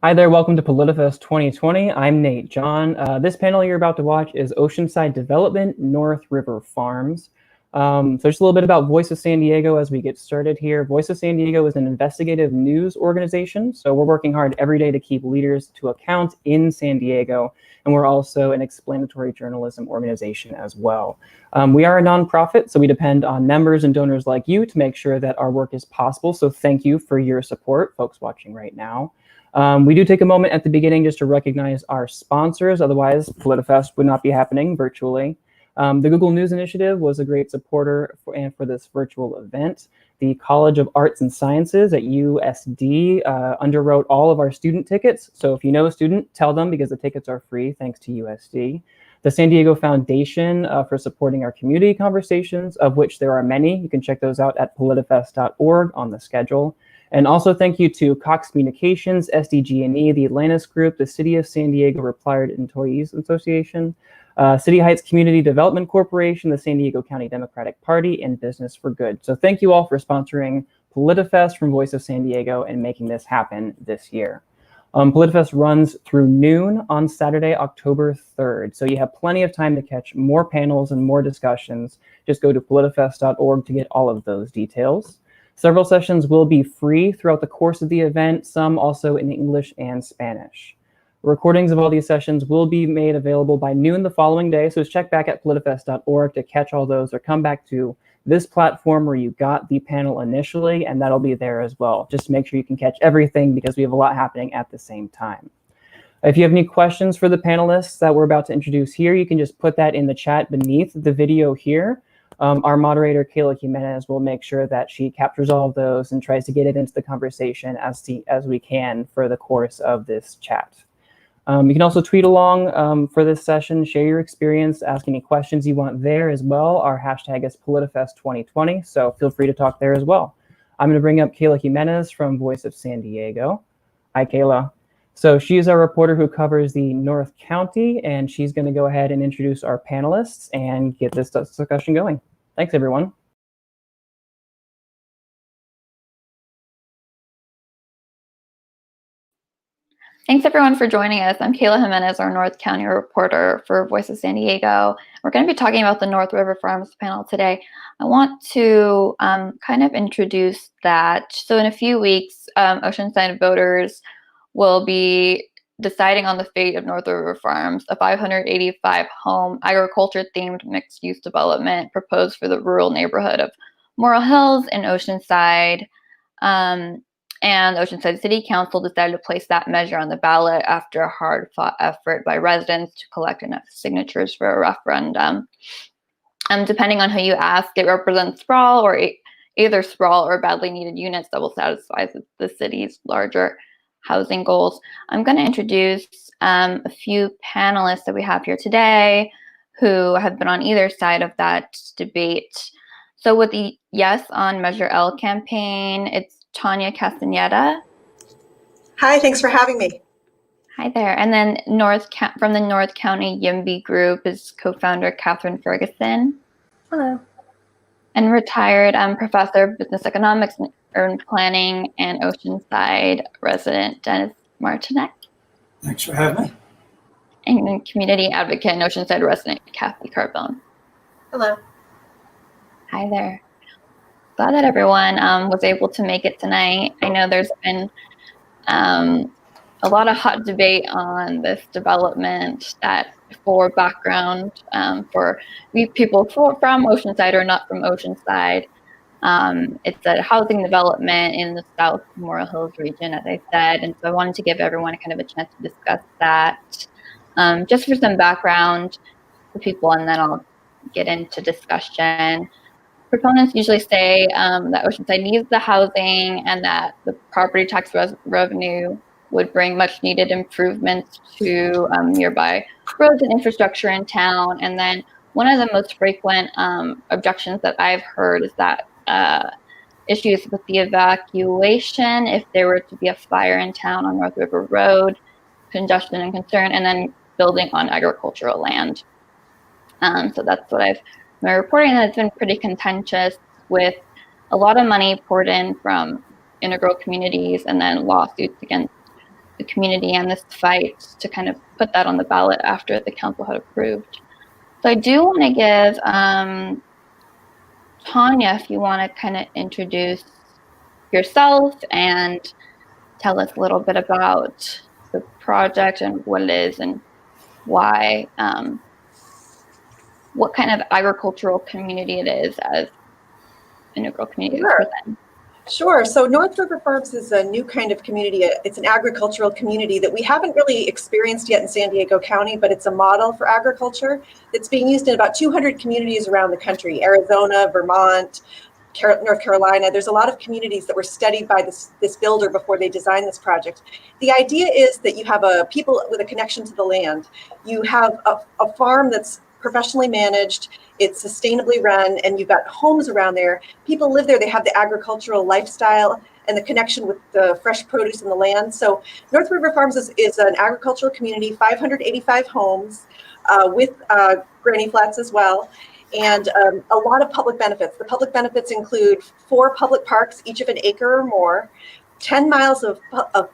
Hi there, welcome to PolitiFest 2020. I'm Nate John. This panel you're about to watch is Oceanside Development, North River Farms. So just a little bit about Voice of San Diego as we get started here. Voice of San Diego is an investigative news organization, so we're working hard every day to keep leaders to account in San Diego, and we're also an explanatory journalism organization as well. We are a nonprofit, so we depend on members and donors like you to make sure that our work is possible, so thank you for your support, folks watching right now. We do take a moment at the beginning just to recognize our sponsors, otherwise PolitiFest would not be happening virtually. The Google News Initiative was a great supporter for this virtual event. The College of Arts and Sciences at USD underwrote all of our student tickets. So if you know a student, tell them because the tickets are free thanks to USD. The San Diego Foundation for supporting our community conversations, of which there are many. You can check those out at politifest.org on the schedule. And also thank you to Cox Communications, SDG&E, the Atlantis Group, the City of San Diego Retired Employees Association, City Heights Community Development Corporation, the San Diego County Democratic Party, and Business for Good. So thank you all for sponsoring PolitiFest from Voice of San Diego and making this happen this year. PolitiFest runs through noon on Saturday, October 3rd. So you have plenty of time to catch more panels and more discussions. Just go to politifest.org to get all of those details. Several sessions will be free throughout the course of the event, some also in English and Spanish. Recordings of all these sessions will be made available by noon the following day, so check back at politifest.org to catch all those, or come back to this platform where you got the panel initially, and that'll be there as well. Just make sure you can catch everything because we have a lot happening at the same time. If you have any questions for the panelists that we're about to introduce here, you can just put that in the chat beneath the video here. Our moderator, Kayla Jimenez, will make sure that she captures all of those and tries to get it into the conversation as we can for the course of this chat. You can also tweet along for this session, share your experience, ask any questions you want there as well. Our hashtag is PolitiFest2020, so feel free to talk there as well. I'm going to bring up Kayla Jimenez from Voice of San Diego. Hi, Kayla. So she's our reporter who covers the North County, and she's going to go ahead and introduce our panelists and get this discussion going. Thanks, everyone. Thanks, everyone, for joining us. I'm Kayla Jimenez, our North County reporter for Voice of San Diego. We're going to be talking about the North River Farms panel today. I want to kind of introduce that. So in a few weeks, Oceanside voters will be deciding on the fate of North River Farms, a 585-home agriculture-themed mixed-use development proposed for the rural neighborhood of Morro Hills and Oceanside. And the Oceanside City Council decided to place that measure on the ballot after a hard-fought effort by residents to collect enough signatures for a referendum. Depending on who you ask, it represents sprawl, or either sprawl or badly needed units that will satisfy the city's larger housing goals. I'm going to introduce a few panelists that we have here today who have been on either side of that debate. So with the Yes on Measure L campaign, it's Tanya Castaneda. Hi, thanks for having me. Hi there. And then from the North County YIMBY group is co-founder Catherine Ferguson. Hello. And retired professor of business economics and urban planning and Oceanside resident Dennis Martinek. Thanks for having me. And community advocate and Oceanside resident Kathy Carbone. Hello. Hi there. Glad that everyone was able to make it tonight. I know there's been a lot of hot debate on this development. That, for background, for people from Oceanside or not from Oceanside, it's a housing development in the South Morro Hills region, as I said, and so I wanted to give everyone kind of a chance to discuss that. Just for some background for people, and then I'll get into discussion. Proponents usually say that Oceanside needs the housing and that the property tax revenue would bring much needed improvements to nearby roads and infrastructure in town. And then one of the most frequent objections that I've heard is that issues with the evacuation if there were to be a fire in town on North River Road, congestion and concern, and then building on agricultural land. So that's what I've been reporting, that it's been pretty contentious with a lot of money poured in from integral communities and then lawsuits against the community and this fight to kind of put that on the ballot after the council had approved. So I do want to give Tanya, if you want to kind of introduce yourself and tell us a little bit about the project and what it is and why, what kind of agricultural community it is as integral community. Sure. So North River Farms is a new kind of community. It's an agricultural community that we haven't really experienced yet in San Diego County, but it's a model for agriculture that's being used in about 200 communities around the country: Arizona, Vermont, North Carolina. There's a lot of communities that were studied by this builder before they designed this project. The idea is that you have people with a connection to the land. You have a farm that's professionally managed, it's sustainably run, and you've got homes around there. People live there, they have the agricultural lifestyle and the connection with the fresh produce in the land. So North River Farms is an agricultural community, 585 homes with granny flats as well, and a lot of public benefits. The public benefits include 4 public parks, each of an acre or more, 10 miles of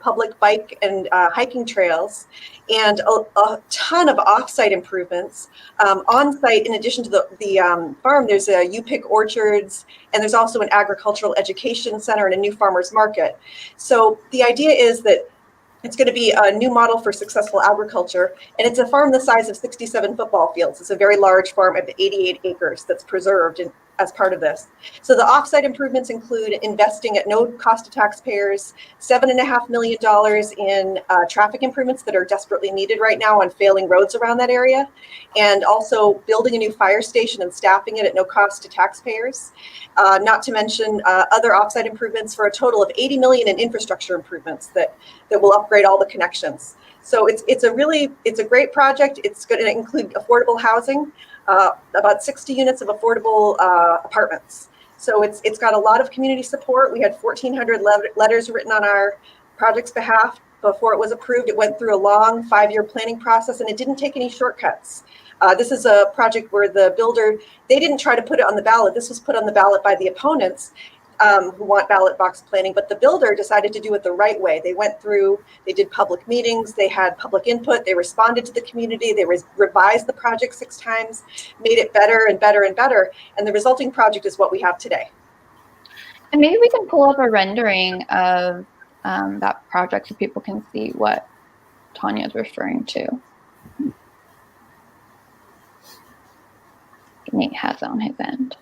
public bike and hiking trails, and a ton of off-site improvements. On-site, in addition to the farm, there's U-Pick orchards, and there's also an agricultural education center and a new farmers market. So the idea is that it's going to be a new model for successful agriculture, and it's a farm the size of 67 football fields. It's a very large farm of 88 acres that's preserved as part of this. So the offsite improvements include investing at no cost to taxpayers, $7.5 million in traffic improvements that are desperately needed right now on failing roads around that area, and also building a new fire station and staffing it at no cost to taxpayers. Not to mention other offsite improvements for a total of $80 million in infrastructure improvements that will upgrade all the connections. So it's a great project. It's going to include affordable housing, about 60 units of affordable apartments. So it's got a lot of community support. We had 1,400 letters written on our project's behalf before it was approved. It went through a long 5-year planning process, and it didn't take any shortcuts. This is a project where the builder, they didn't try to put it on the ballot. This was put on the ballot by the opponents who want ballot box planning, but the builder decided to do it the right way. They went through, they did public meetings, they had public input, they responded to the community, they revised the project 6 times, made it better and better and better, and the resulting project is what we have today. And maybe we can pull up a rendering of that project so people can see what Tanya is referring to. Nate has it on his end.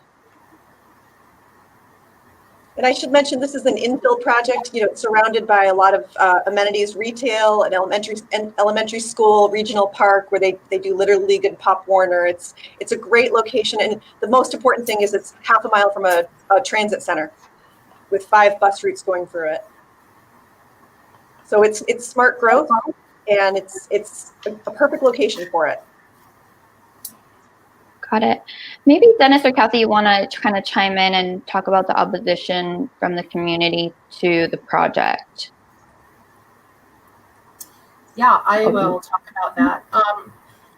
And I should mention, this is an infill project. It's surrounded by a lot of amenities, retail, an elementary school, regional park where they do Little League and Pop Warner. It's a great location, and the most important thing is it's half a mile from a transit center with 5 bus routes going through it. So it's smart growth, and it's a perfect location for it. Got it. Maybe Dennis or Kathy, you want to kind of chime in and talk about the opposition from the community to the project? Yeah, I will talk about that.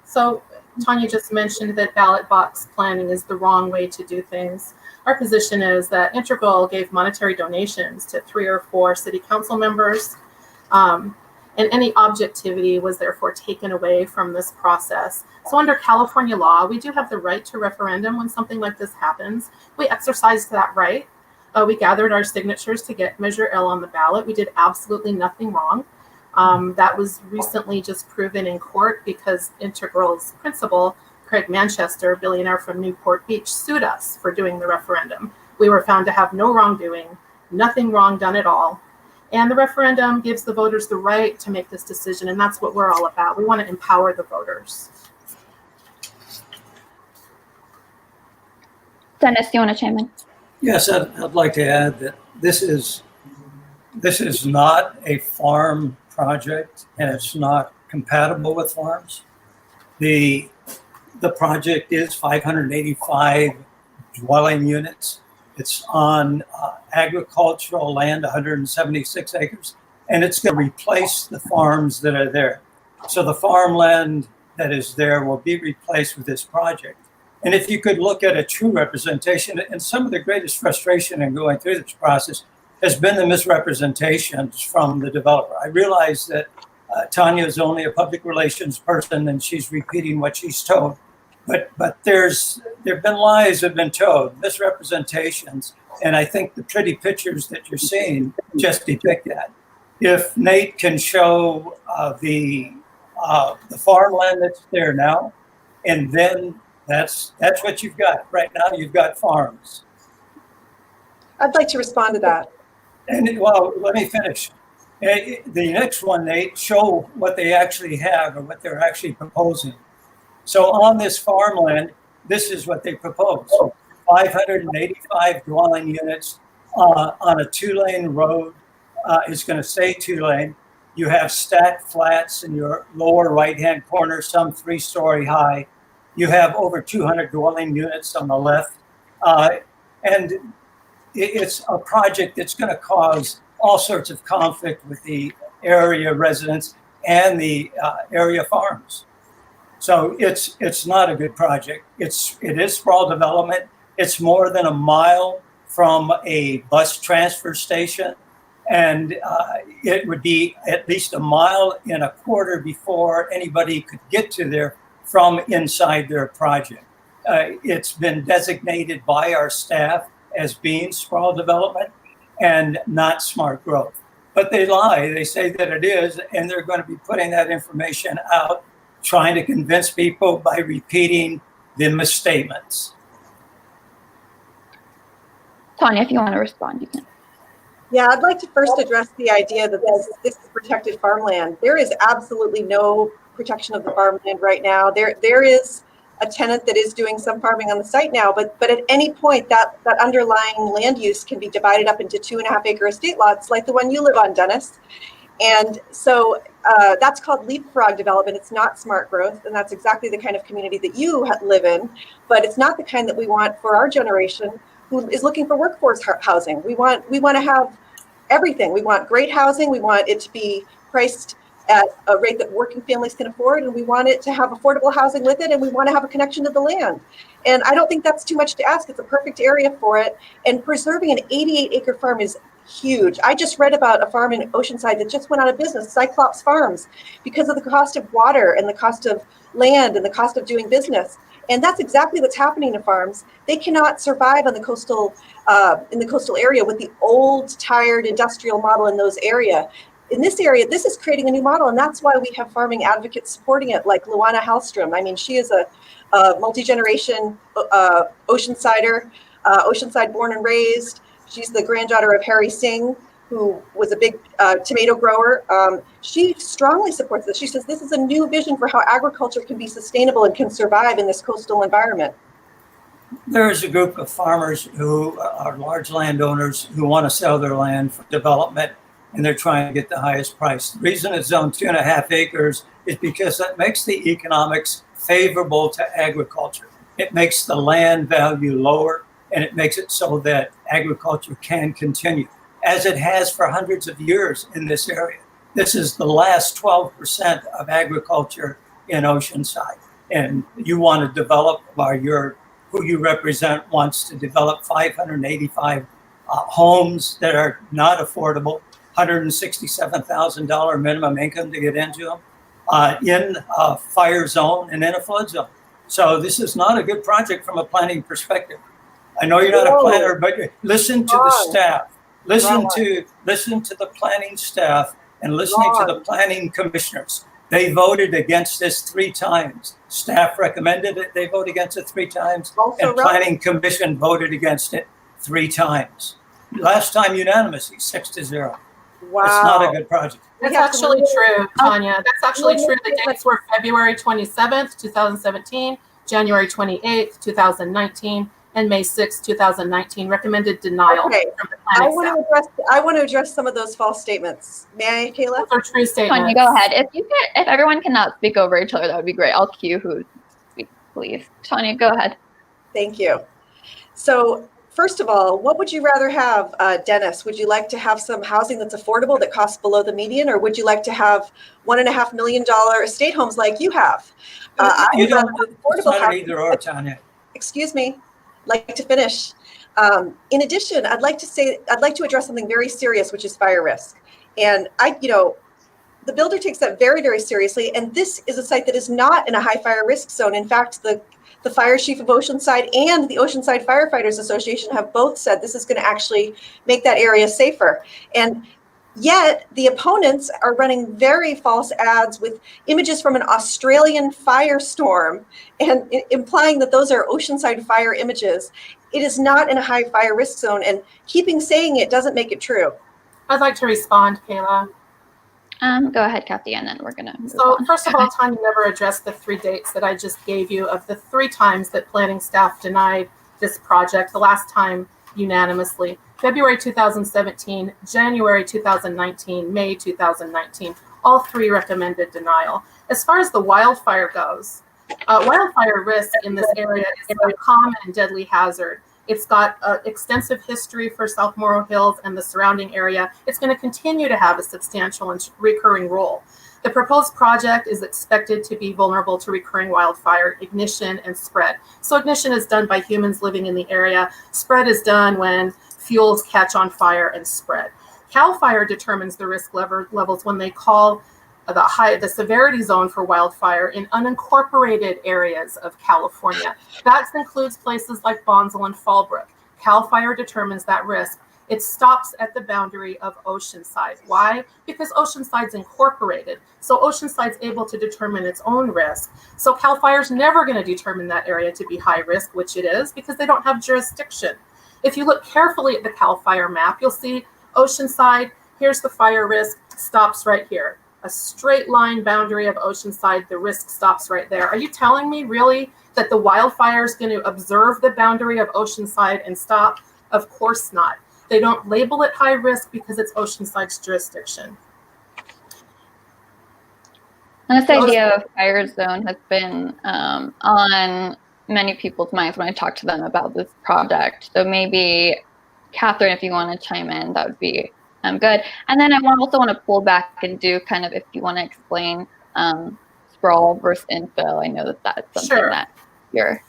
So Tanya just mentioned that ballot box planning is the wrong way to do things. Our position is that Integral gave monetary donations to 3 or 4 city council members, and any objectivity was therefore taken away from this process. So under California law, we do have the right to referendum when something like this happens. We exercised that right. We gathered our signatures to get Measure L on the ballot. We did absolutely nothing wrong. That was recently just proven in court because Integral's principal, Craig Manchester, billionaire from Newport Beach, sued us for doing the referendum. We were found to have no wrongdoing, nothing wrong done at all. And the referendum gives the voters the right to make this decision, and that's what we're all about. We want to empower the voters. Dennis, you want to chime in? Yes, I'd like to add that this is not a farm project, and it's not compatible with farms. The project is 585 dwelling units. It's on agricultural land, 176 acres, and it's going to replace the farms that are there. So the farmland that is there will be replaced with this project. And if you could look at a true representation, and some of the greatest frustration in going through this process has been the misrepresentations from the developer. I realize that Tanya is only a public relations person, and she's repeating what she's told. But there've been lies that have been told, misrepresentations, and I think the pretty pictures that you're seeing just depict that. If Nate can show the farmland that's there now, and then that's what you've got right now. You've got farms. I'd like to respond to that. And well, let me finish. The next one, Nate, show what they actually have or what they're actually proposing. So on this farmland, this is what they propose. 585 dwelling units on a 2-lane road. It's going to say 2-lane. You have stacked flats in your lower right-hand corner, some 3-story high. You have over 200 dwelling units on the left. And it's a project that's going to cause all sorts of conflict with the area residents and the area farms. So it's not a good project. It is sprawl development. It's more than a mile from a bus transfer station, and it would be at least a mile and a quarter before anybody could get to there from inside their project. It's been designated by our staff as being sprawl development and not smart growth. But they lie. They say that it is, and they're going to be putting that information out, trying to convince people by repeating the misstatements. Tanya, if you want to respond, you can. Yeah, I'd like to first address the idea that this is protected farmland. There is absolutely no protection of the farmland right now. There is a tenant that is doing some farming on the site now, but at any point that underlying land use can be divided up into 2.5-acre estate lots like the one you live on, Dennis. And so that's called leapfrog development. It's not smart growth, and that's exactly the kind of community that you live in, but it's not the kind that we want for our generation who is looking for workforce housing. We want to have everything. We want great housing. We want it to be priced at a rate that working families can afford, and we want it to have affordable housing with it, and we want to have a connection to the land. And I don't think that's too much to ask. It's a perfect area for it, and preserving an 88-acre farm is huge. I just read about a farm in Oceanside that just went out of business, Cyclops Farms, because of the cost of water and the cost of land and the cost of doing business. And that's exactly what's happening to farms. They cannot survive on the coastal in the coastal area with the old, tired industrial model in those areas. In this area, this is creating a new model, and that's why we have farming advocates supporting it, like Luana Hallstrom. I mean, she is a multi-generation Oceansider, Oceanside born and raised. She's the granddaughter of Harry Singh, who was a big tomato grower. She strongly supports this. She says this is a new vision for how agriculture can be sustainable and can survive in this coastal environment. There is a group of farmers who are large landowners who want to sell their land for development, and they're trying to get the highest price. The reason it's zoned 2.5 acres is because that makes the economics favorable to agriculture. It makes the land value lower, and it makes it so that agriculture can continue, as it has for hundreds of years in this area. This is the last 12% of agriculture in Oceanside. And you want to develop, who you represent wants to develop 585 homes that are not affordable, $167,000 minimum income to get into them, in a fire zone and in a flood zone. So this is not a good project from a planning perspective. I know you're not a planner, but listen to the staff. Listen to the planning staff and listening to the planning commissioners. They voted against this 3 times. Staff recommended it. They voted against it 3 times. And planning commission voted against it 3 times. Last time unanimously, 6-0. Wow. It's not a good project. That's actually true, Tanya. That's actually true. The dates were February 27th, 2017, January 28th, 2019, and May 6th, 2019. Recommended denial. Okay. From the planning staff. I want to address some of those false statements. May I, Kayla? Those are true statements. Tanya, go ahead. If everyone cannot speak over each other, that would be great. I'll cue who speaks, please. Tanya, go ahead. Thank you. So, first of all, what would you rather have, Dennis? Would you like to have some housing that's affordable that costs below the median, or would you like to have $1.5 million estate homes like you have? You don't. It's not an either or, Tanya. Excuse me. Like to finish. In addition, I'd like to address something very serious, which is fire risk. And the builder takes that very, very seriously. And this is a site that is not in a high fire risk zone. In fact, the fire chief of Oceanside and the Oceanside Firefighters Association have both said this is going to actually make that area safer. And yet the opponents are running very false ads with images from an Australian firestorm and implying that those are Oceanside fire images. It is not in a high fire risk zone, and keeping saying it doesn't make it true. I'd like to respond, Kayla. Go ahead, Kathy, and then we're going to move So on. first of all, Tanya never addressed the 3 dates that I just gave you of the 3 times that planning staff denied this project, the last time unanimously. February 2017, January 2019, May 2019, all 3 recommended denial. As far as the wildfire goes, wildfire risk in this area is a common and deadly hazard. It's got extensive history for South Morro Hills and the surrounding area. It's going to continue to have a substantial and recurring role. The proposed project is expected to be vulnerable to recurring wildfire ignition and spread. So ignition is done by humans living in the area. Spread is done when fuels catch on fire and spread. CAL FIRE determines the risk levels when they call the severity zone for wildfire in unincorporated areas of California. That includes places like Bonsall and Fallbrook. CAL FIRE determines that risk. It stops at the boundary of Oceanside. Why? Because Oceanside's incorporated. So Oceanside's able to determine its own risk. So CAL FIRE's never going to determine that area to be high risk, which it is, because they don't have jurisdiction. If you look carefully at the CAL FIRE map, you'll see Oceanside, here's the fire risk, stops right here. A straight line boundary of Oceanside, the risk stops right there. Are you telling me really that the wildfire is going to observe the boundary of Oceanside and stop? Of course not. They don't label it high risk because it's Oceanside's jurisdiction. And this idea of fire zone has been on many people's minds when I talk to them about this project. So maybe, Catherine, if you want to chime in, that would be good. And then I also want to pull back and do kind of, if you want to explain sprawl versus infill. I know that that's something that you're...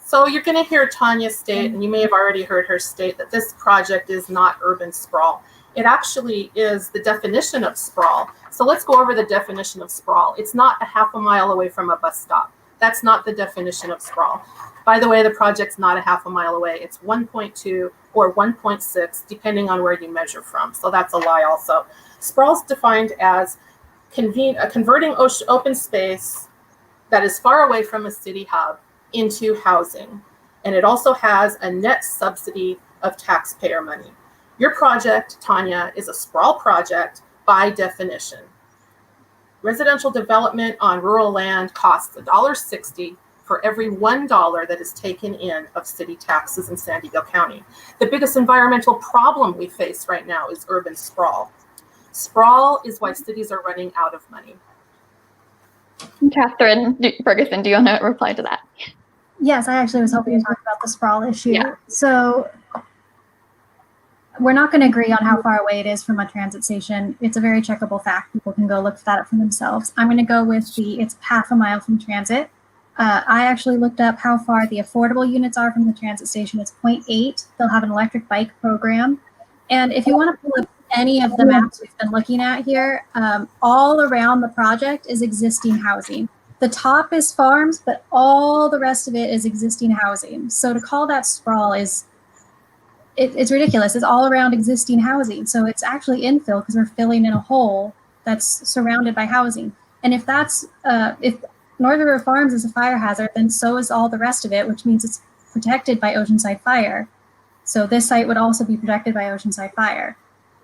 So you're going to hear Tanya state, and you may have already heard her state, that this project is not urban sprawl. It actually is the definition of sprawl. So let's go over the definition of sprawl. It's not a half a mile away from a bus stop. That's not the definition of sprawl. By the way, the project's not a half a mile away. It's 1.2 or 1.6, depending on where you measure from. So that's a lie also. Sprawl is defined as converting open space that is far away from a city hub into housing. And it also has a net subsidy of taxpayer money. Your project, Tanya, is a sprawl project by definition. Residential development on rural land costs $1.60 for every $1 that is taken in of city taxes in San Diego County. The biggest environmental problem we face right now is urban sprawl. Sprawl is why cities are running out of money. Catherine Ferguson, do you want to reply to that? Yes, I actually was hoping to talk about the sprawl issue. Yeah. So we're not going to agree on how far away it is from a transit station. It's a very checkable fact. People can go look that up for themselves. I'm going to go with it's half a mile from transit. I actually looked up how far the affordable units are from the transit station. It's 0.8. They'll have an electric bike program. And if you want to pull up any of the maps we've been looking at here, all around the project is existing housing. The top is farms, but all the rest of it is existing housing. So to call that sprawl it's ridiculous. It's all around existing housing. So it's actually infill because we're filling in a hole that's surrounded by housing. And if North River Farms is a fire hazard, then so is all the rest of it, which means it's protected by Oceanside Fire. So this site would also be protected by Oceanside Fire.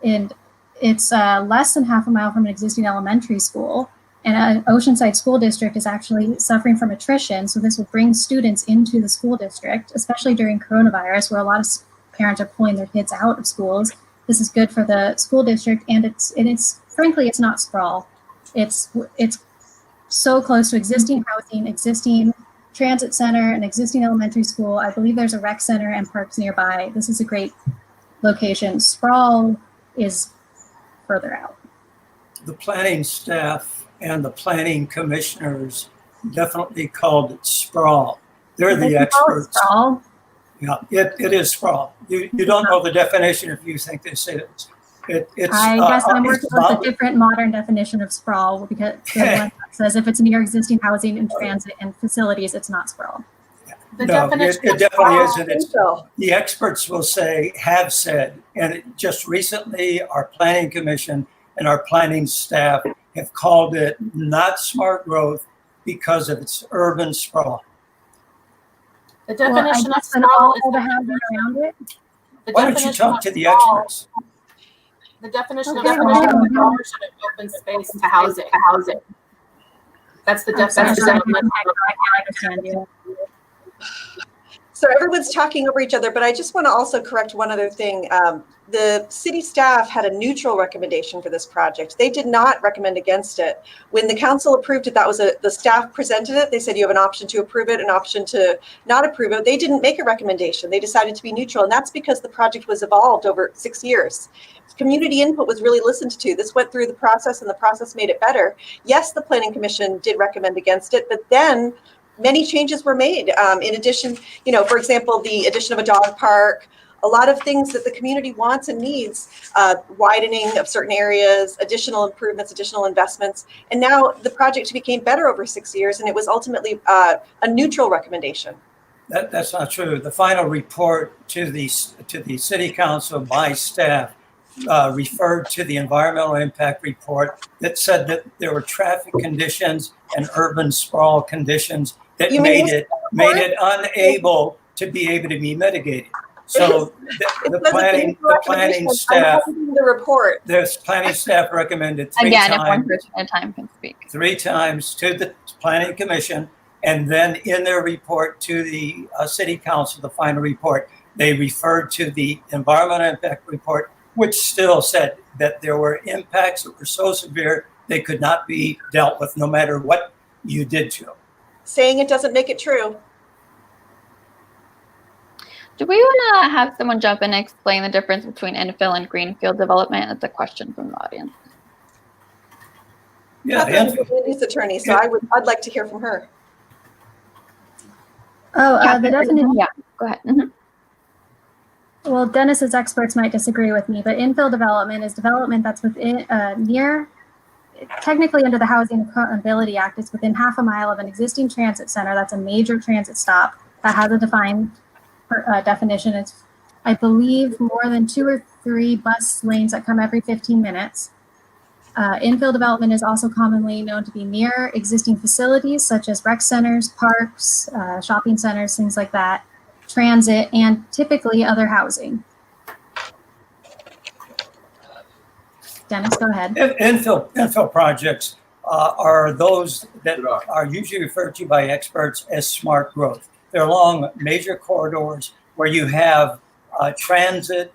And it's less than half a mile from an existing elementary school. And Oceanside School District is actually suffering from attrition. So this will bring students into the school district, especially during coronavirus, where a lot of parents are pulling their kids out of schools. This is good for the school district, and it's frankly, it's not sprawl. It's so close to existing housing, existing transit center, an existing elementary school. I believe there's a rec center and parks nearby. This is a great location. Sprawl is further out. The planning staff and the planning commissioners definitely called it sprawl. They're the experts. Sprawl? Yeah, it is sprawl. You don't know the definition if you think this is. I guess I'm working with a different modern definition of sprawl because the one that says if it's near existing housing and transit and facilities, it's not sprawl. The No, definition it definitely is. And it's, So, the experts will say, have said, and just recently our planning commission and our planning staff have called it not smart growth because of its urban sprawl. The definition of and sprawl all is the housing around it. the Why don't you definition talk of to the sprawl- experts? The definition Okay, of sprawl is the conversion of open space to housing. That's the definition of I understand you. so everyone's talking over each other, but I just want to also correct one other thing. The city staff had a neutral recommendation for this project. They did not recommend against it. When the council approved it, that was the staff presented it. They said you have an option to approve it, an option to not approve it. They didn't make a recommendation. They decided to be neutral, and that's because the project was evolved over 6 years. Community input was really listened to. This went through the process, and the process made it better. Yes, the planning commission did recommend against it, but then many changes were made. In addition, for example, the addition of a dog park, a lot of things that the community wants and needs, widening of certain areas, additional improvements, additional investments. And now the project became better over 6 years, and it was ultimately a neutral recommendation. That's not true. The final report to the city council by staff referred to the environmental impact report that said that there were traffic conditions and urban sprawl conditions that made it unable to be able to be mitigated. So the planning staff, the report. the planning staff recommended three Again, if times, one person at a time can speak. 3 times to the planning commission, and then in their report to the city council, the final report, they referred to the environmental impact report, which still said that there were impacts that were so severe they could not be dealt with no matter what you did to them. Saying it doesn't make it true. Do we want to have someone jump in and explain the difference between infill and greenfield development? That's a question from the audience. Yeah, Catherine's the land-use attorney, so I'd like to hear from her. The definition. Yeah, go ahead. Mhm. Well, Dennis's experts might disagree with me, but infill development is development that's within technically under the Housing Accountability Act, it's within half a mile of an existing transit center. That's a major transit stop that has a defined definition. It's, I believe, more than 2 or 3 bus lanes that come every 15 minutes. Infill development is also commonly known to be near existing facilities such as rec centers, parks, shopping centers, things like that, transit, and typically other housing. Dennis, go ahead. Infill projects are those that are usually referred to by experts as smart growth. They're along major corridors where you have transit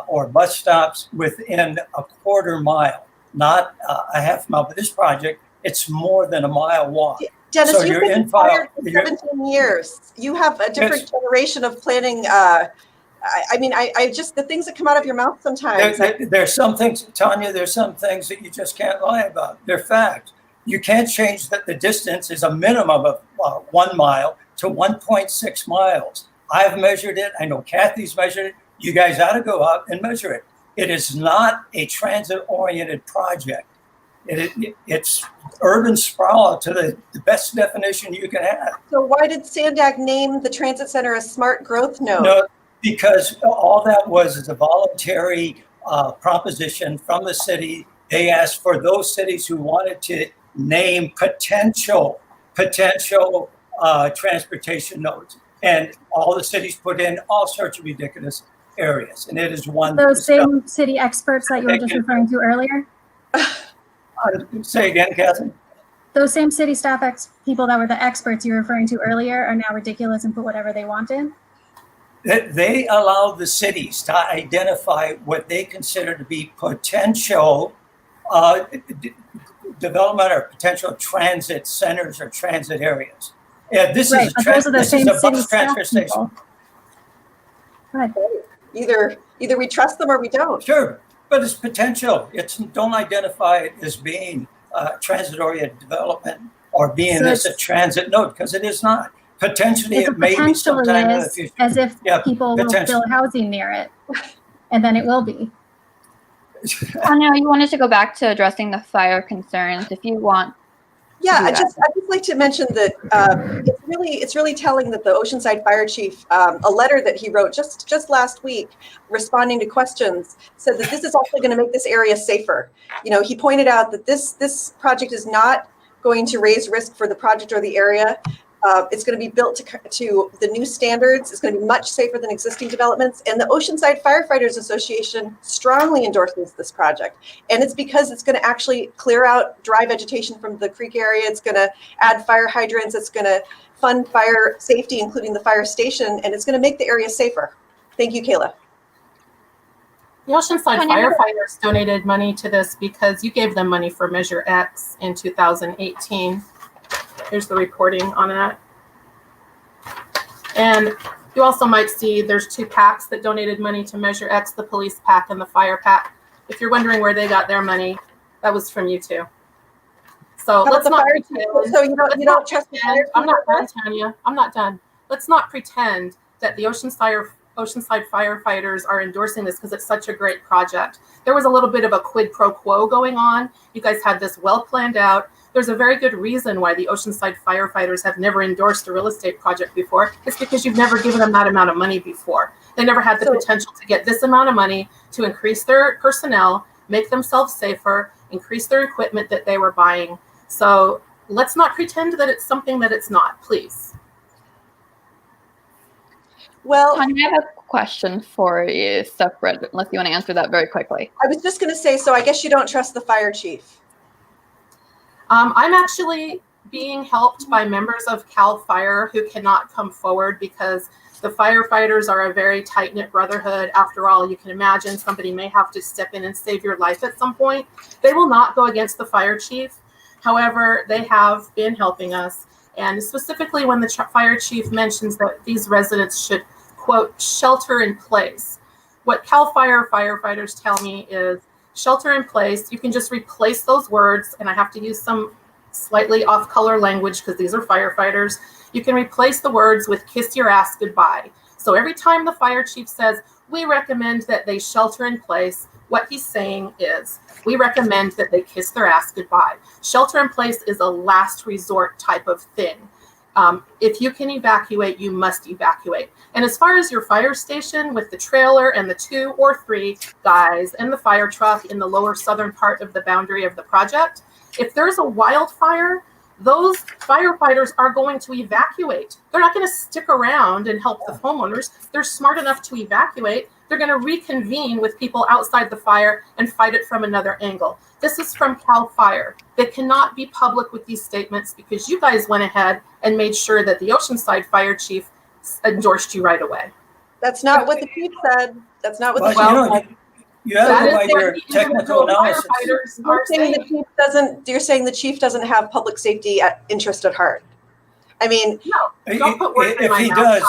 or bus stops within a quarter mile, not a half mile. But this project, it's more than a mile walk. Dennis, So you've you're been in file- for 17 years. You have a different generation of planning. I just, the things that come out of your mouth sometimes. There's some things, Tanya, there's some things that you just can't lie about. They're fact. You can't change that the distance is a minimum of 1 mile to 1.6 miles. I've measured it. I know Kathy's measured it. You guys ought to go out and measure it. It is not a transit-oriented project. It's urban sprawl to the best definition you can have. So why did Sandag name the transit center a smart growth node? No, because all that was is a voluntary proposition from the city. They asked for those cities who wanted to name potential transportation nodes. And all the cities put in all sorts of ridiculous areas. And it is one. Those same city experts that you were just referring to earlier? Say again, Catherine? Those same city staff people that were the experts you were referring to earlier are now ridiculous and put whatever they want in? They allow the cities to identify what they consider to be potential development or potential transit centers or transit areas. Yeah, this is a bus transfer station. Go ahead. Either we trust them or we don't. Sure, but it's potential. Don't identify it as being transit-oriented development or being this a transit node, because it is not. Potentially, it may be sometime in the future. As if people will build housing near it, and then it will be. Tanya, you wanted to go back to addressing the fire concerns. If you want. Yeah, I'd just like to mention that it's really telling that the Oceanside Fire Chief, a letter that he wrote just last week, responding to questions, said that this is also going to make this area safer. You know, he pointed out that this project is not going to raise risk for the project or the area. It's going to be built to the new standards. It's going to be much safer than existing developments. And the Oceanside Firefighters Association strongly endorses this project. And it's because it's going to actually clear out dry vegetation from the creek area. It's going to add fire hydrants. It's going to fund fire safety, including the fire station. And it's going to make the area safer. Thank you, Kayla. The Oceanside firefighters donated money to this because you gave them money for Measure X in 2018. Here's the reporting on that. And you also might see there's 2 PACs that donated money to Measure X, the police PAC and the fire PAC. If you're wondering where they got their money, that was from you too. So let's not pretend. So you don't trust the fire? I'm not done, Tanya. I'm not done. Let's not pretend that the Oceanside firefighters are endorsing this because it's such a great project. There was a little bit of a quid pro quo going on. You guys had this well planned out. There's a very good reason why the Oceanside firefighters have never endorsed a real estate project before. It's because you've never given them that amount of money before. They never had the potential to get this amount of money to increase their personnel, make themselves safer, increase their equipment that they were buying. So let's not pretend that it's something that it's not, please. Well, Tanya, I have a question for you separate, unless you want to answer that very quickly. I was just going to say, so I guess you don't trust the fire chief. I'm actually being helped by members of CAL FIRE who cannot come forward because the firefighters are a very tight-knit brotherhood. After all, you can imagine somebody may have to step in and save your life at some point. They will not go against the fire chief. However, they have been helping us. And specifically when the fire chief mentions that these residents should, quote, shelter in place. What CAL FIRE firefighters tell me is shelter in place. You can just replace those words. And I have to use some slightly off color language because these are firefighters. You can replace the words with kiss your ass goodbye. So every time the fire chief says, we recommend that they shelter in place, what he's saying is, we recommend that they kiss their ass goodbye. Shelter in place is a last resort type of thing. If you can evacuate, you must evacuate. And as far as your fire station with the trailer and the 2 or 3 guys and the fire truck in the lower southern part of the boundary of the project, if there's a wildfire, those firefighters are going to evacuate. They're not going to stick around and help the homeowners. They're smart enough to evacuate. They're going to reconvene with people outside the fire and fight it from another angle. This is from CAL FIRE. They cannot be public with these statements because you guys went ahead and made sure that the Oceanside fire chief endorsed you right away. That's not what the chief said. That's not what the chief said. You have to write your technical analysis. You're saying the chief doesn't have public safety interest at heart. I mean, no, don't put words in my mouth.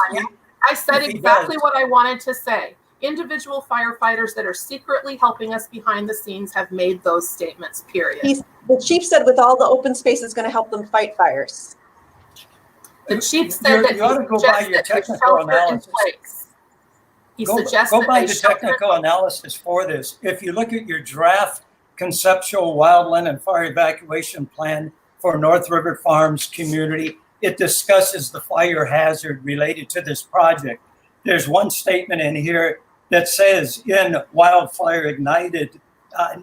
I said exactly what I wanted to say. Individual firefighters that are secretly helping us behind the scenes have made those statements, period. The chief said with all the open space is going to help them fight fires. The chief said that he suggests that they shelter in place. Go by the technical analysis for this. If you look at your draft conceptual wildland and fire evacuation plan for North River Farms community, it discusses the fire hazard related to this project. There's one statement in here that says in wildfire ignited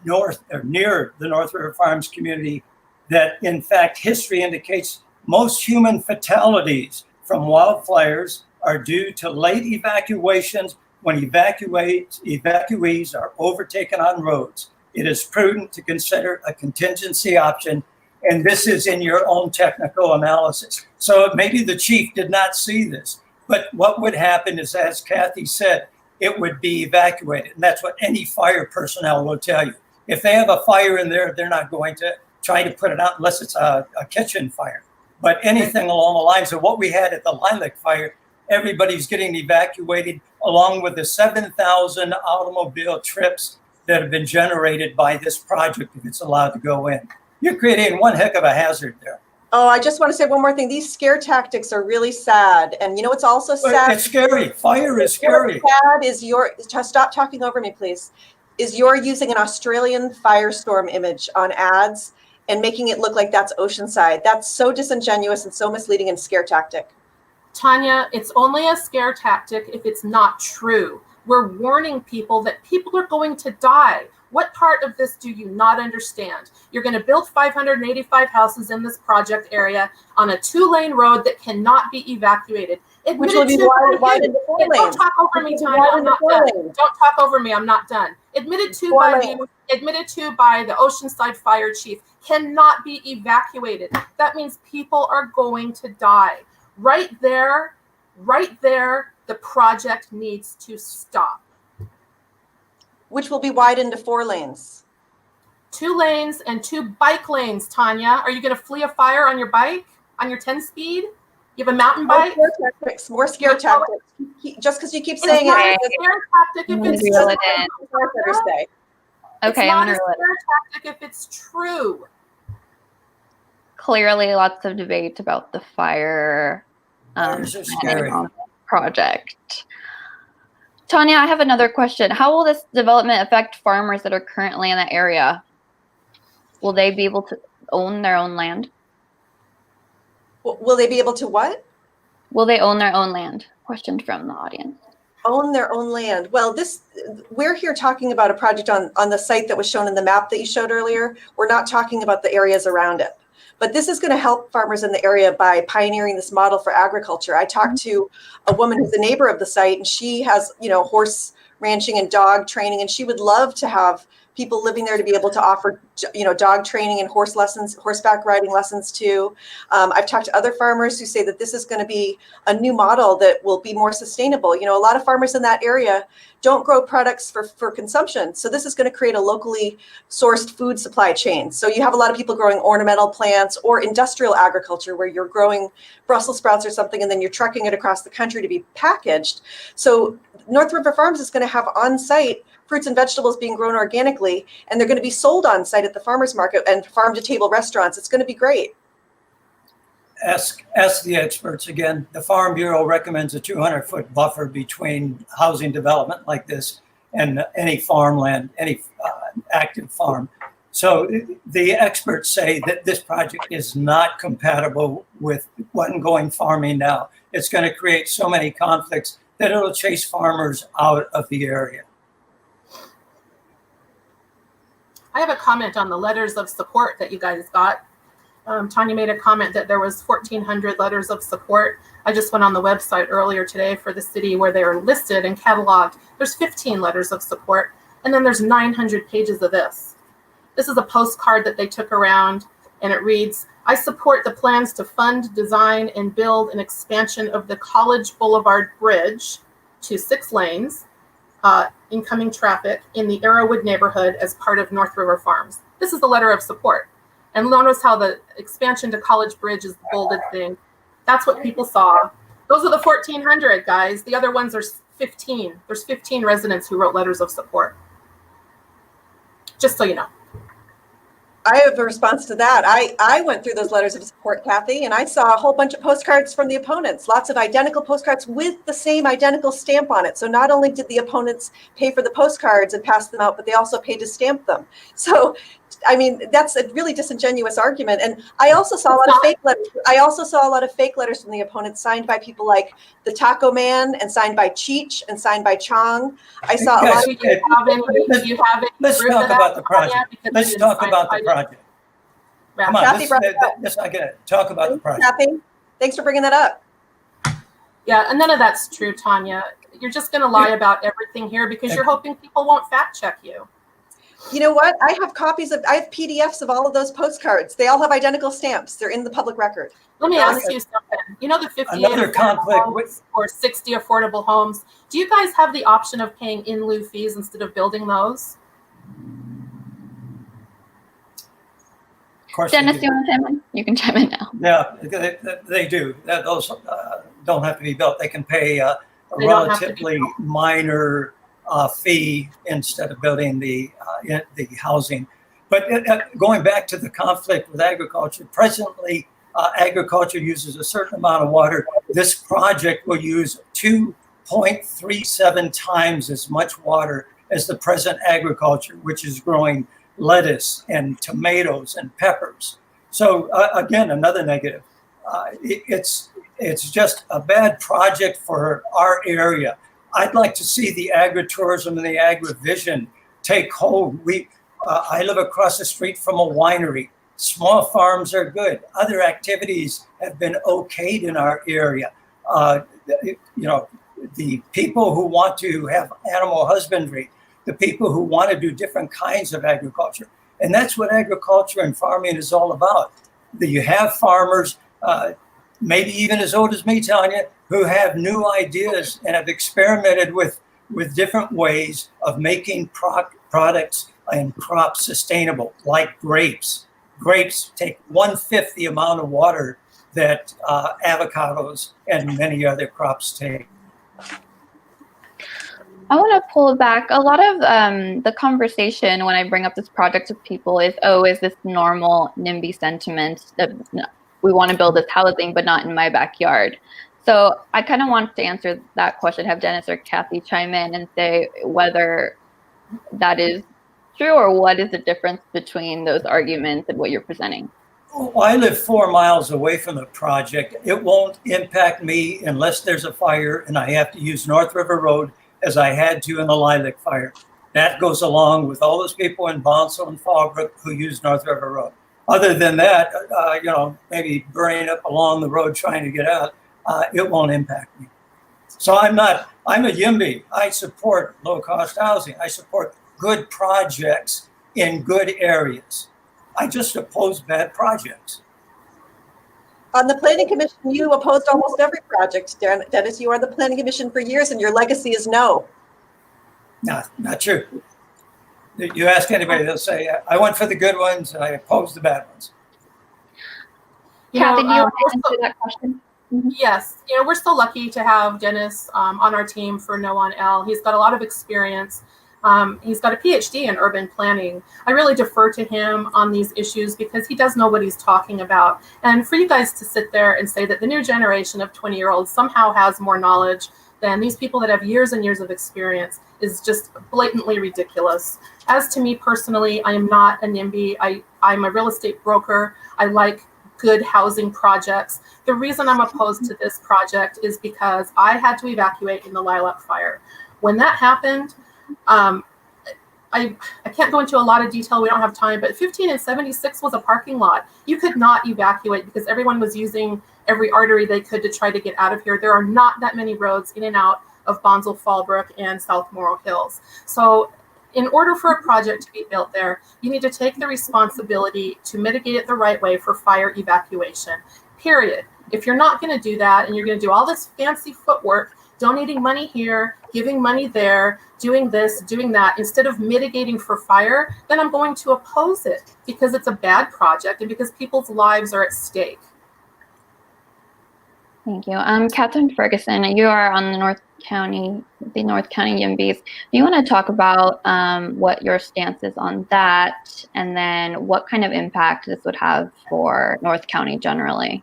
north or near the North River Farms community that in fact history indicates most human fatalities from wildfires are due to late evacuations when evacuees are overtaken on roads. It is prudent to consider a contingency option, and this is in your own technical analysis. So maybe the chief did not see this, but what would happen is, as Kathy said, it would be evacuated, and that's what any fire personnel will tell you. If they have a fire in there, they're not going to try to put it out unless it's a kitchen fire. But anything along the lines of what we had at the Lilac fire, everybody's getting evacuated along with the 7,000 automobile trips that have been generated by this project if it's allowed to go in. You're creating one heck of a hazard there. Oh, I just want to say one more thing. These scare tactics are really sad. And you know what's also sad? It's scary. Fire is scary. Sad is stop talking over me, please. is you're using an Australian firestorm image on ads and making it look like that's Oceanside. That's so disingenuous and so misleading and scare tactic. Tanya, it's only a scare tactic if it's not true. We're warning people that people are going to die. What part of this do you not understand? You're going to build 585 houses in this project area on a 2-lane road that cannot be evacuated. Which will be wide into 4 lanes. Don't talk over me, Tanya. I'm not done. Don't talk over me. I'm not done. Admitted to by the Oceanside fire chief, cannot be evacuated. That means people are going to die. Right there, the project needs to stop. Which will be wide into 4 lanes. 2 lanes and 2 bike lanes, Tanya. Are you going to flee a fire on your bike, on your 10-speed? You have a mountain bike? More scare tactics. Just because you keep saying it's not it. a scare tactic if it's true. Okay, it's I'm not a gonna scare tactic if it's true. Clearly lots of debate about the fire project. Tanya, I have another question. How will this development affect farmers that are currently in that area? Will they be able to own their own land? Will they be able to what? Will they own their own land? Question from the audience. Own their own land. Well, we're here talking about a project on the site that was shown in the map that you showed earlier. We're not talking about the areas around it. But this is going to help farmers in the area by pioneering this model for agriculture. I talked to a woman who's a neighbor of the site, and she has, horse ranching and dog training, and she would love to have people living there to be able to offer, dog training and horseback riding lessons too. I've talked to other farmers who say that this is going to be a new model that will be more sustainable. A lot of farmers in that area don't grow products for consumption. So this is going to create a locally sourced food supply chain. So you have a lot of people growing ornamental plants or industrial agriculture where you're growing Brussels sprouts or something and then you're trucking it across the country to be packaged. So North River Farms is going to have on-site fruits and vegetables being grown organically, and they're going to be sold on site at the farmers market and farm to table restaurants. It's going to be great. Ask the experts again. The Farm Bureau recommends a 200-foot buffer between housing development like this and any farmland, any active farm. So the experts say that this project is not compatible with ongoing farming now. It's going to create so many conflicts that it'll chase farmers out of the area. I have a comment on the letters of support that you guys got. Tanya made a comment that there was 1,400 letters of support. I just went on the website earlier today for the city where they are listed and cataloged. There's 15 letters of support, and then there's 900 pages of this. This is a postcard that they took around, and it reads, I support the plans to fund, design, and build an expansion of the College Boulevard Bridge to 6 lanes, incoming traffic in the Arrowwood neighborhood as part of North River Farms. This is the letter of support. And notice how the expansion to College Bridge is the bolded thing. That's what people saw. Those are the 1,400, guys. The other ones are 15. There's 15 residents who wrote letters of support. Just so you know. I have a response to that. I went through those letters of support, Kathy, and I saw a whole bunch of postcards from the opponents, lots of identical postcards with the same identical stamp on it. So not only did the opponents pay for the postcards and pass them out, but they also paid to stamp them. So, I mean, that's a really disingenuous argument. And I also saw a lot of fake letters. I also saw a lot of fake letters from the opponents signed by people like the Taco Man and signed by Cheech and signed by Chong. I saw a lot of. Let's talk about the project. Let's talk about the project. Come on, let's not get it. Talk about the project. Kathy, thanks for bringing that up. Yeah, and none of that's true, Tanya. You're just going to lie about everything here because you're hoping people won't fact check you. You know what? I have PDFs of all of those postcards. They all have identical stamps. They're in the public record. Let me ask you something. You know the 58 affordable homes or 60 affordable homes? Do you guys have the option of paying in lieu fees instead of building those? Of course. Dennis, do you want to chime in? You can chime in now. Yeah, they do. Those don't have to be built. They can pay a relatively minor fee instead of building the housing. But going back to the conflict with agriculture, presently agriculture uses a certain amount of water. This project will use 2.37 times as much water as the present agriculture, which is growing lettuce and tomatoes and peppers. So again, another negative. It's just a bad project for our area. I'd like to see the agritourism and the agrivision take hold. I live across the street from a winery. Small farms are good. Other activities have been okayed in our area. The people who want to have animal husbandry, the people who want to do different kinds of agriculture. And that's what agriculture and farming is all about. That you have farmers, maybe even as old as me, Tanya, who have new ideas and have experimented with different ways of making products and crops sustainable, like grapes. Grapes take 1/5 the amount of water that avocados and many other crops take. I want to pull back. A lot of the conversation when I bring up this project to people is this normal NIMBY sentiment that we want to build this housing, but not in my backyard. So I kind of want to answer that question, have Dennis or Kathy chime in and say whether that is true or what is the difference between those arguments and what you're presenting. Well, I live 4 miles away from the project. It won't impact me unless there's a fire and I have to use North River Road as I had to in the Lilac fire. That goes along with all those people in Bonsall and Fallbrook who use North River Road. Other than that, maybe burning up along the road trying to get out, it won't impact me. So I'm a YIMBY. I support low-cost housing. I support good projects in good areas. I just oppose bad projects. On the Planning Commission, you opposed almost every project, Dennis. You are on the Planning Commission for years, and your legacy is no. No, not true. You ask anybody, they'll say, I went for the good ones and I opposed the bad ones. Kathy, do you want to answer that question? Mm-hmm. Yes, we're so lucky to have Dennis on our team for No on L. He's got a lot of experience. He's got a PhD in urban planning. I really defer to him on these issues because he does know what he's talking about. And for you guys to sit there and say that the new generation of 20-year-olds somehow has more knowledge than these people that have years and years of experience is just blatantly ridiculous. As to me personally, I am not a NIMBY. I'm a real estate broker. I like good housing projects. The reason I'm opposed to this project is because I had to evacuate in the Lilac fire. When that happened, I can't go into a lot of detail. We don't have time, but 15 and 76 was a parking lot. You could not evacuate because everyone was using every artery they could to try to get out of here. There are not that many roads in and out of Bonsall, Fallbrook, and South Morro Hills. So in order for a project to be built there, you need to take the responsibility to mitigate it the right way for fire evacuation, period. If you're not going to do that and you're going to do all this fancy footwork, donating money here, giving money there, doing this, doing that, instead of mitigating for fire, then I'm going to oppose it because it's a bad project and because people's lives are at stake. Thank you. Catherine Ferguson, you are on the North County YIMBYs. Do you want to talk about what your stance is on that and then what kind of impact this would have for North County generally?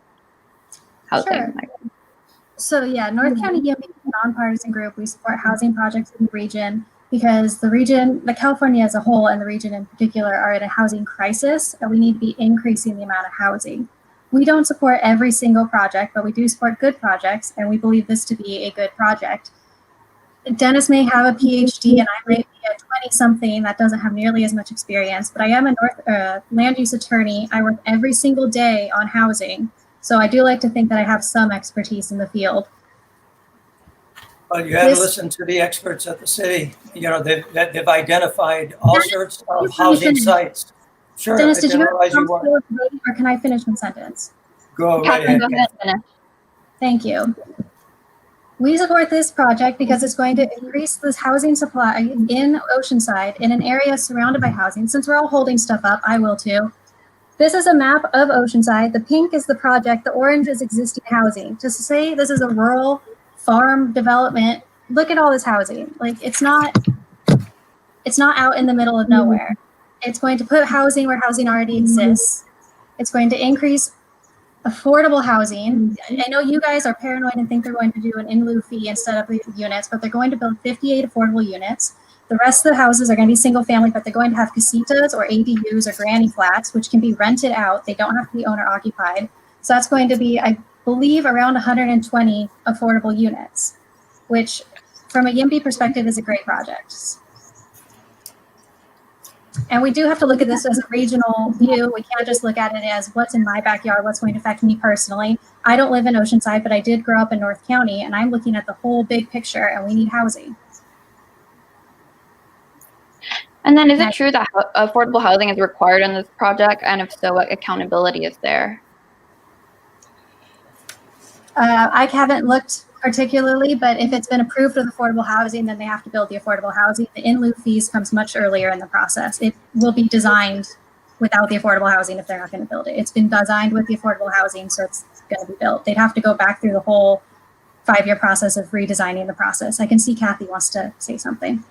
Housing. Sure. So yeah, North County YIMBY is a nonpartisan group. We support housing projects in the region because the California as a whole and the region in particular are in a housing crisis, and we need to be increasing the amount of housing. We don't support every single project, but we do support good projects, and we believe this to be a good project. Dennis may have a PhD, and I might be a 20-something that doesn't have nearly as much experience, but I am a land use attorney. I work every single day on housing. So I do like to think that I have some expertise in the field. Well, you have to listen to the experts at the city. They've identified all sorts of housing sites. Sure, Dennis, did you realize you want, or can I finish one sentence? Go right ahead. Thank you. We support this project because it's going to increase this housing supply in Oceanside in an area surrounded by housing. Since we're all holding stuff up, I will too. This is a map of Oceanside. The pink is the project. The orange is existing housing. Just to say this is a rural farm development. Look at all this housing. Like it's not out in the middle of nowhere. It's going to put housing where housing already exists. It's going to increase affordable housing. I know you guys are paranoid and think they're going to do an in lieu fee instead of the units, but they're going to build 58 affordable units. The rest of the houses are going to be single family, but they're going to have casitas or ADUs or granny flats, which can be rented out. They don't have to be owner occupied. So that's going to be, I believe, around 120 affordable units, which from a YIMBY perspective is a great project. And we do have to look at this as a regional view. We can't just look at it as what's in my backyard, what's going to affect me personally. I don't live in Oceanside, but I did grow up in North County, and I'm looking at the whole big picture, and we need housing. And then is it true that affordable housing is required in this project? And if so, what accountability is there? I haven't looked particularly, but if it's been approved with affordable housing, then they have to build the affordable housing. The in lieu fees comes much earlier in the process. It will be designed without the affordable housing if they're not going to build it. It's been designed with the affordable housing, so it's going to be built. They'd have to go back through the whole 5-year process of redesigning the process. I can see Kathy wants to say something.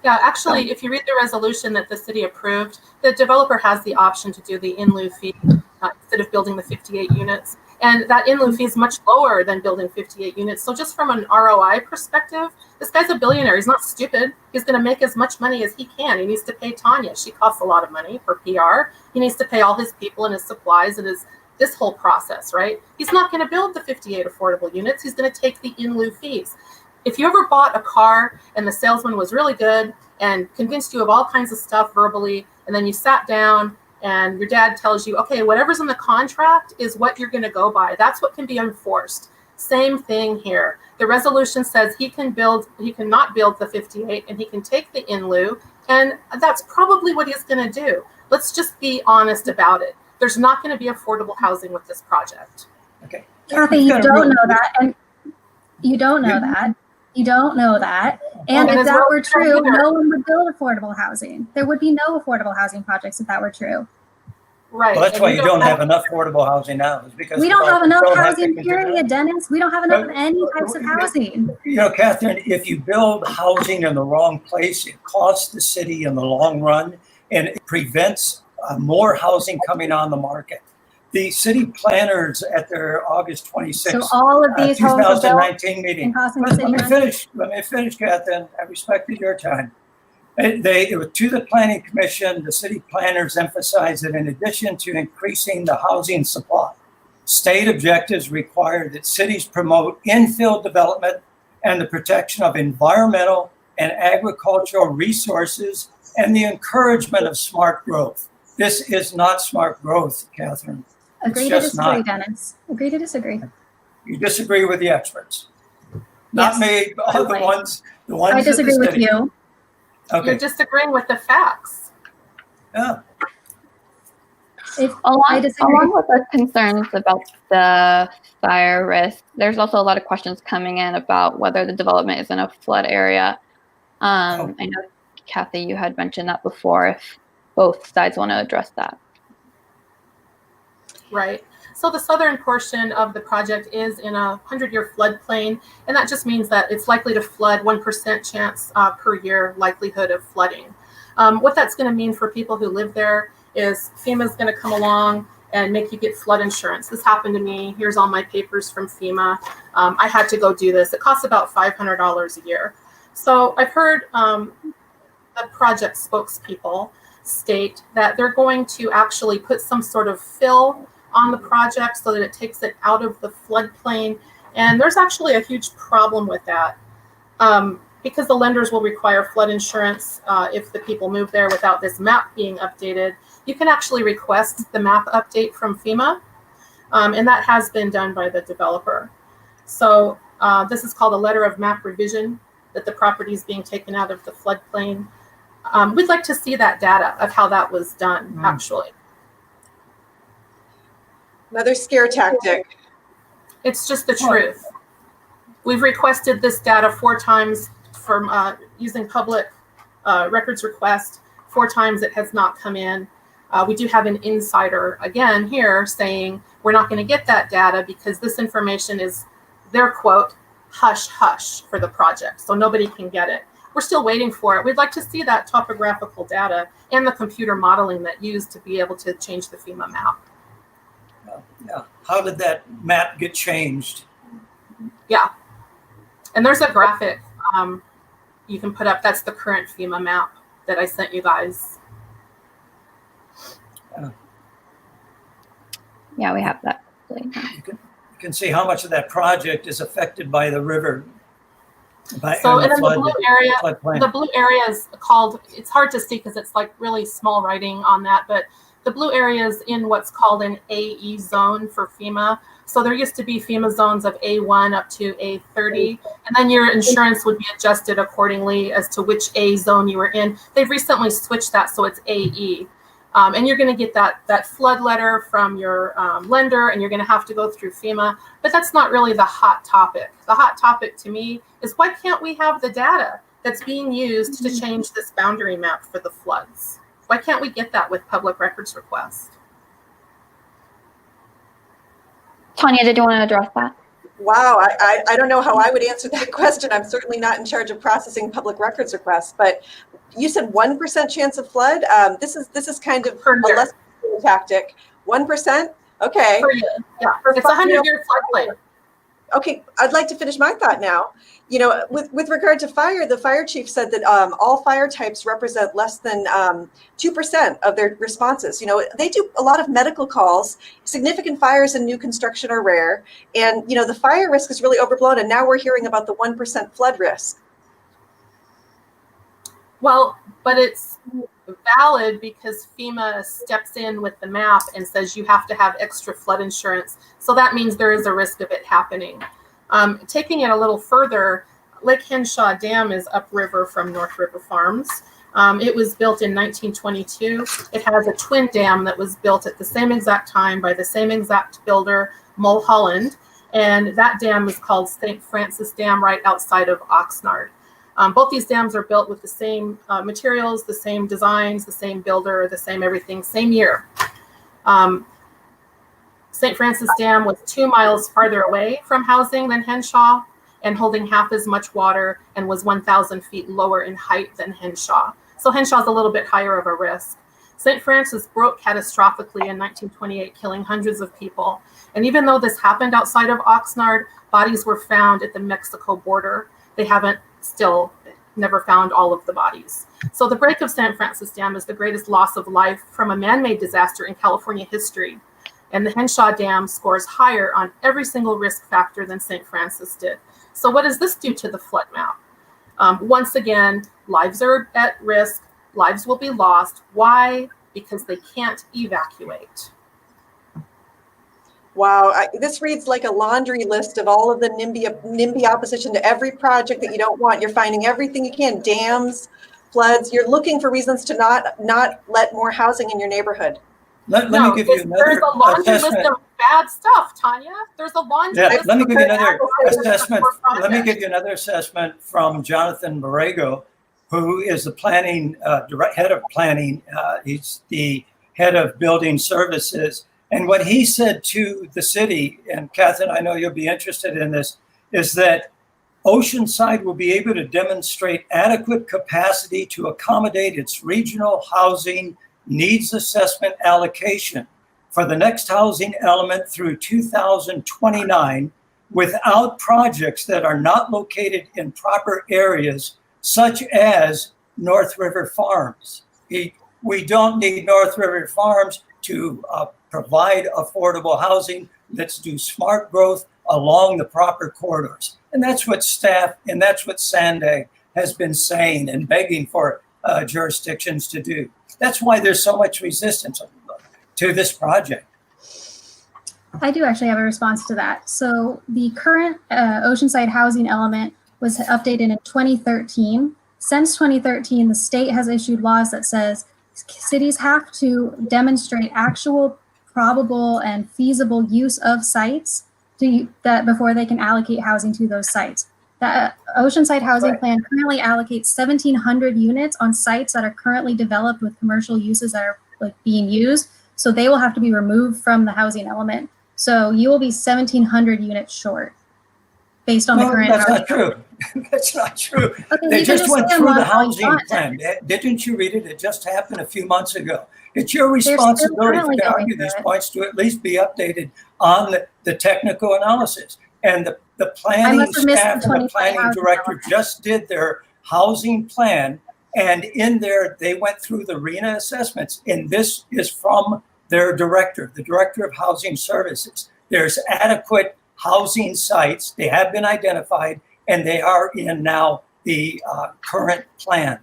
Yeah, actually, if you read the resolution that the city approved, the developer has the option to do the in lieu fee instead of building the 58 units. And that in lieu fee is much lower than building 58 units. So just from an ROI perspective, this guy's a billionaire. He's not stupid. He's going to make as much money as he can. He needs to pay Tanya. She costs a lot of money for PR. He needs to pay all his people and his supplies and this whole process, right? He's not going to build the 58 affordable units. He's going to take the in lieu fees. If you ever bought a car and the salesman was really good and convinced you of all kinds of stuff verbally, and then you sat down and your dad tells you, okay, whatever's in the contract is what you're going to go by. That's what can be enforced. Same thing here. The resolution says he cannot build the 58 and he can take the in lieu, and that's probably what he's going to do. Let's just be honest about it. There's not going to be affordable housing with this project. Okay. Kathy, you don't know that, and you don't know that. You don't know that. And if that were true, no one would build affordable housing. There would be no affordable housing projects if that were true. Right. Well, that's why you don't have enough affordable housing now. Is because we don't have enough housing, period, Dennis. We don't have enough of any types of housing. You know, Catherine, if you build housing in the wrong place, it costs the city in the long run, and it prevents more housing coming on the market. The city planners at their August 26th, so all of these 2019 meeting. Let me finish, Catherine. I respected your time. To the Planning Commission, the city planners emphasized that in addition to increasing the housing supply, state objectives require that cities promote infill development and the protection of environmental and agricultural resources and the encouragement of smart growth. This is not smart growth, Catherine. Agree to disagree, Dennis. Agree to disagree. You disagree with the experts. Not me, the ones I disagree with you. Okay. You're disagreeing with the facts. Yeah. Along with the concerns about the fire risk, there's also a lot of questions coming in about whether the development is in a flood area. I know, Kathy, you had mentioned that before, if both sides want to address that. Right. So the southern portion of the project is in a 100-year floodplain, and that just means that it's likely to flood 1% chance per year likelihood of flooding. What that's going to mean for people who live there is FEMA is going to come along and make you get flood insurance. This happened to me. Here's all my papers from FEMA. I had to go do this. It costs about $500 a year. So I've heard the project spokespeople state that they're going to actually put some sort of fill on the project so that it takes it out of the floodplain. And there's actually a huge problem with that because the lenders will require flood insurance if the people move there without this map being updated. You can actually request the map update from FEMA, and that has been done by the developer. So this is called a letter of map revision, that the property is being taken out of the floodplain. We'd like to see that data of how that was done, actually. Another scare tactic. It's just the truth. We've requested this data 4 times from using public records request. 4 times it has not come in. We do have an insider again here saying we're not going to get that data because this information is their quote, hush hush for the project. So nobody can get it. We're still waiting for it. We'd like to see that topographical data and the computer modeling that used to be able to change the FEMA map. Yeah. How did that map get changed? Yeah. And there's a graphic you can put up. That's the current FEMA map that I sent you guys. Yeah, we have that. You can see how much of that project is affected by the river. So in the blue area is called, it's hard to see because it's like really small writing on that, but the blue area is in what's called an AE zone for FEMA. So there used to be FEMA zones of A1 up to A30, and then your insurance would be adjusted accordingly as to which A zone you were in. They've recently switched that, so it's AE. And you're going to get that flood letter from your lender, and you're going to have to go through FEMA. But that's not really the hot topic. The hot topic to me is, why can't we have the data that's being used to change this boundary map for the floods? Why can't we get that with public records request? Tanya, did you want to address that? Wow, I don't know how I would answer that question. I'm certainly not in charge of processing public records requests, but you said 1% chance of flood. This is kind of a less tactic. 1%? Okay. Yeah, it's a 100-year floodplain. Okay, I'd like to finish my thought now. You know, with regard to fire, the fire chief said that all fire types represent less than 2% of their responses. You know, they do a lot of medical calls. Significant fires in new construction are rare. And, you know, the fire risk is really overblown. And now we're hearing about the 1% flood risk. Well, but it's valid because FEMA steps in with the map and says you have to have extra flood insurance. So that means there is a risk of it happening. Taking it a little further, Lake Henshaw Dam is upriver from North River Farms. It was built in 1922. It has a twin dam that was built at the same exact time by the same exact builder, Mulholland. And that dam is called St. Francis Dam, right outside of Oxnard. Both these dams are built with the same materials, the same designs, the same builder, the same everything, same year. St. Francis Dam was 2 miles farther away from housing than Henshaw and holding half as much water, and was 1,000 feet lower in height than Henshaw. So Henshaw's a little bit higher of a risk. St. Francis broke catastrophically in 1928, killing hundreds of people. And even though this happened outside of Oxnard, bodies were found at the Mexico border. They haven't still never found all of the bodies. So the break of St. Francis Dam is the greatest loss of life from a man-made disaster in California history. And the Henshaw Dam scores higher on every single risk factor than St. Francis did. So what does this do to the flood map? Once again, lives are at risk, lives will be lost. Why? Because they can't evacuate. Wow, this reads like a laundry list of all of the NIMBY opposition to every project that you don't want. You're finding everything you can, dams, floods. You're looking for reasons to not let more housing in your neighborhood. Let me give you another There's a laundry assessment. list of bad stuff, Tanya. There's a laundry list. Let me give you of another bad assessment. projects. Let me give you another assessment from Jonathan Borrego, who is the planning head of planning. He's the head of building services. And what he said to the city, and Catherine, I know you'll be interested in this, is that Oceanside will be able to demonstrate adequate capacity to accommodate its regional housing needs assessment allocation for the next housing element through 2029 without projects that are not located in proper areas, such as North River Farms. We don't need North River Farms to provide affordable housing. Let's do smart growth along the proper corridors. And that's what staff, and that's what Sandag has been saying and begging for jurisdictions to do. That's why there's so much resistance to this project. I do actually have a response to that. So the current Oceanside housing element was updated in 2013. Since 2013, the state has issued laws that says cities have to demonstrate actual, probable, and feasible use of sites before they can allocate housing to those sites. The Oceanside Housing Plan currently allocates 1,700 units on sites that are currently developed with commercial uses that are being used. So they will have to be removed from the housing element. So you will be 1,700 units short based on the current. That's not true. That's not true. Okay, they just went through the housing plan. Content. Didn't you read it? It just happened a few months ago. It's your responsibility to argue these points to at least be updated on the technical analysis. And the planning staff and the planning director just did their housing plan. And in there, they went through the RENA assessments. And this is from their director, the director of housing services. There's adequate housing sites. They have been identified, and they are in now the current plan.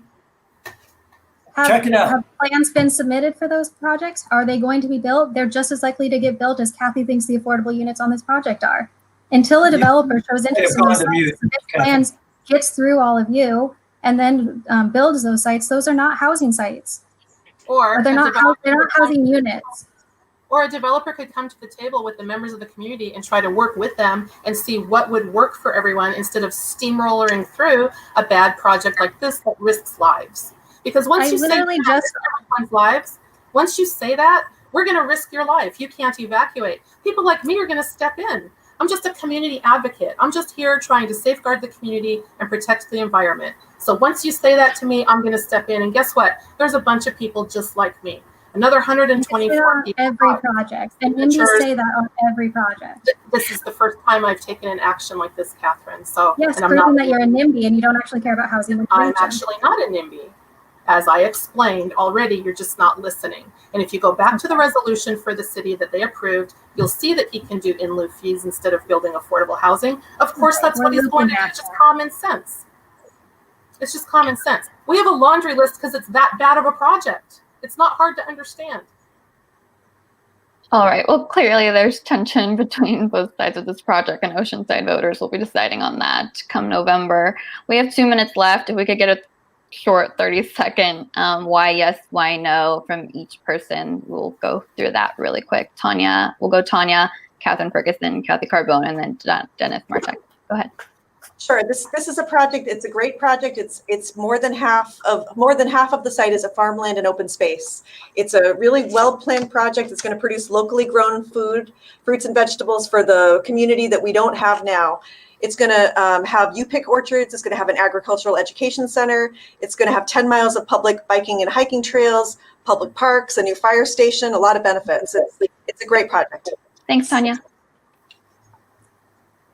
Check it out. Have plans been submitted for those projects? Are they going to be built? They're just as likely to get built as Kathy thinks the affordable units on this project are. Until a developer shows interest in those sites, submits plans, gets through all of you, and then builds those sites, those are not housing sites. Or they're not housing units. Or a developer could come to the table with the members of the community and try to work with them and see what would work for everyone instead of steamrolling through a bad project like this that risks lives. Because once you say everyone's lives, once you say that, we're going to risk your life. You can't evacuate. People like me are going to step in. I'm just a community advocate. I'm just here trying to safeguard the community and protect the environment. So once you say that to me, I'm going to step in. And guess what? There's a bunch of people just like me. Another 124 people. Every project. And when you say that on every project. This is the first time I've taken an action like this, Catherine. So yes, proving that you're a NIMBY and you don't actually care about housing. I'm actually not a NIMBY. As I explained already, you're just not listening. And if you go back to the resolution for the city that they approved, you'll see that he can do in lieu fees instead of building affordable housing. Of course, that's what he's going to do. It's just common sense. It's just common sense. We have a laundry list because it's that bad of a project. It's not hard to understand. All right. Well, clearly there's tension between both sides of this project, and Oceanside voters will be deciding on that come November. We have 2 minutes left. If we could get a short 30-second why yes, why no from each person, we'll go through that really quick. Tanya, we'll go Tanya, Catherine Ferguson, Kathy Carbone, and then Dennis Martek. Go ahead. Sure. This is a project. It's a great project. It's more than half of the site is a farmland and open space. It's a really well planned project. It's going to produce locally grown food, fruits and vegetables for the community that we don't have now. It's going to have U-pick orchards. It's going to have an agricultural education center. It's going to have 10 miles of public biking and hiking trails, public parks, a new fire station, a lot of benefits. It's a great project. Thanks, Tanya.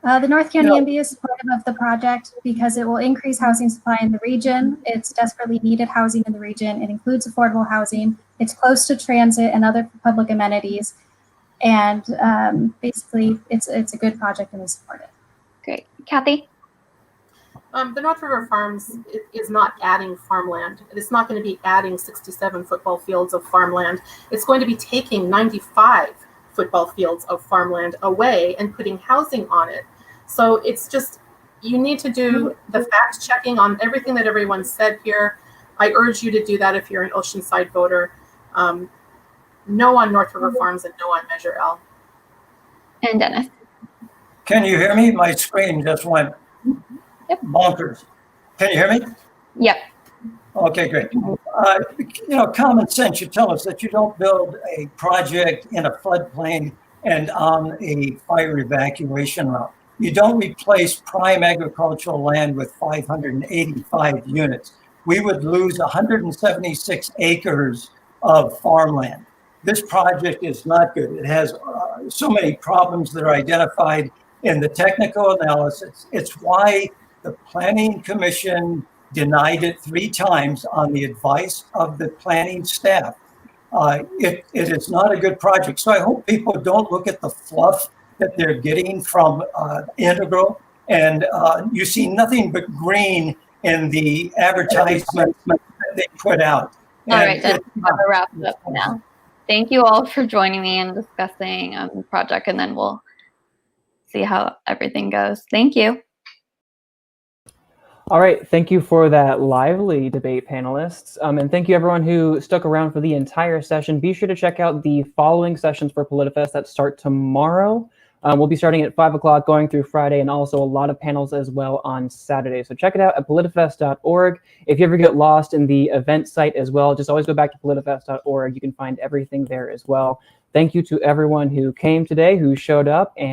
The North County NIMBY is supportive of the project because it will increase housing supply in the region. It's desperately needed housing in the region. It includes affordable housing. It's close to transit and other public amenities. And basically, it's a good project and we support it. Great. Kathy? The North River Farms is not adding farmland. It's not going to be adding 67 football fields of farmland. It's going to be taking 95 football fields of farmland away and putting housing on it. So it's just, you need to do the fact checking on everything that everyone said here. I urge you to do that if you're an Oceanside voter. No on North River Farms and no on Measure L. And Dennis. Can you hear me? My screen just went bonkers. Can you hear me? Yep. Okay, great. Common sense, you tell us that you don't build a project in a floodplain and on a fire evacuation route. You don't replace prime agricultural land with 585 units. We would lose 176 acres of farmland. This project is not good. It has so many problems that are identified in the technical analysis. It's why the Planning Commission denied it 3 times on the advice of the planning staff. It is not a good project. So I hope people don't look at the fluff that they're getting from Integral. And you see nothing but green in the advertisement that they put out. All right, Dennis, I'll wrap it up now. Thank you all for joining me and discussing the project, and then we'll see how everything goes. Thank you. All right, thank you for that lively debate, panelists. And thank you everyone who stuck around for the entire session. Be sure to check out the following sessions for PolitiFest that start tomorrow. We'll be starting at 5 o'clock going through Friday, and also a lot of panels as well on Saturday. So check it out at politifest.org. If you ever get lost in the event site as well, just always go back to politifest.org. You can find everything there as well. Thank you to everyone who came today, who showed up, and